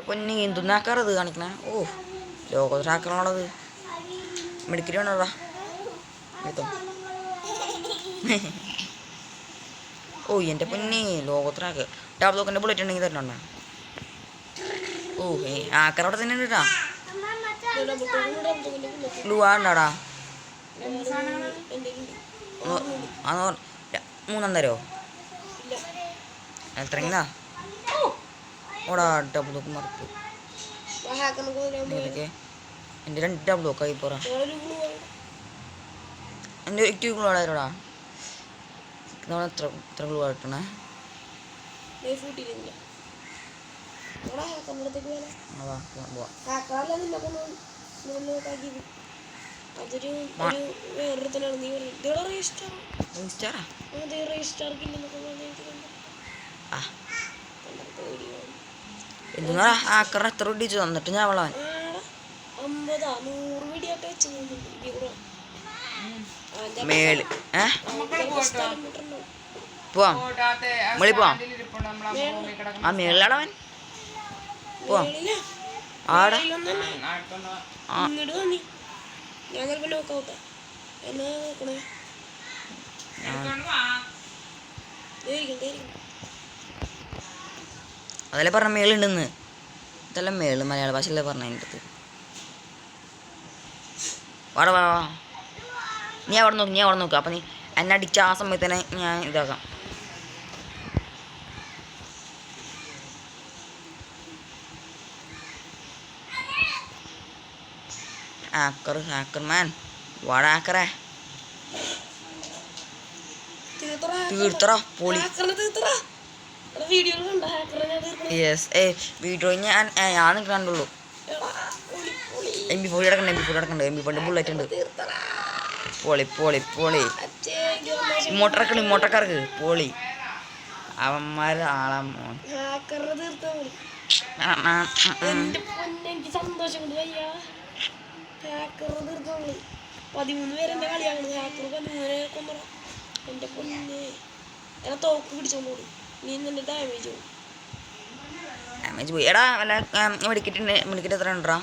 പൊന്നി എന്തുന്നാക്കാറത് കാണിക്കണേ. ഓ ലോകോത്തരാക്കണുള്ളത് മെഡിക്കറ്റ് വേണോടാ. ഓ എൻ്റെ പൊന്നി ലോകോത്തരാക്ക് ടാബ് ലോക്കിൻ്റെ ബുള്ളറ്റ് ഉണ്ടെങ്കിൽ തരണ. ഓ ആക്കറവിടെ തന്നെ ഉണ്ട് കേട്ടാ. ലുവാണ്ടാടാ മൂന്നാം തരോ എത്രങ്ങനാ ഓടാ. ഡബിൾ ലോക്ക് മറക്കും ഏതൊക്കെ എൻ്റെ 2 ഡബിൾ ലോക്കായി പോറാ. എൻ്റെ 2 ഗ്ലൂടായിരോടാ. നമ്മൾ എത്ര ഗ്ലൂ ആയിട്ടണേ. എന്തുന്നാ ആക്കറ എത്ര ഇടിച്ചു തന്നിട്ട് ഞാൻ അവളവൻ മേള് പോവാം. മളി പോവാം. ആ മേളിലാടവൻ പോവാം. ആടാ അതല്ലേ പറഞ്ഞ മേളുണ്ടെന്ന്. ഇതെല്ലാം മേള് മലയാള ഭാഷയല്ലേ പറഞ്ഞ എൻ്റെ അടുത്ത്. വാടാ വാ വാ. നീ അവിടെ നോക്ക്. അപ്പം നീ എന്നെ അടിച്ച ആ സമയത്ത് തന്നെ ഞാൻ ഇതാക്കാം. ഹാക്കർ മാൻ വാടാ ഹാക്കറേ. തീർത്തറ പൊളി. യെസ് വീഡിയോ ഞാൻ കണ്ടുള്ളൂ. MP40 കിടക്കണ്ട. ബുള്ളറ്റ് ഉണ്ട്. പൊളി മോട്ടോർക്കാർക്ക് പൊളി. അവന്മാര് ആളാ മോൻ. സന്തോഷം 13 പേരെന്നെ കളിയാണ്. ഹാക്കർ 13 കൊന്നറ. എൻ്റെ പൊന്നെ എന്നെ തോക്ക് പിടിച്ചോണ്ടോടും. നീ നിന്റെ ഡാമേജ് പോയി. എടാ വല്ല മെഡിക്കറ്റ് എത്ര ഉണ്ടാ?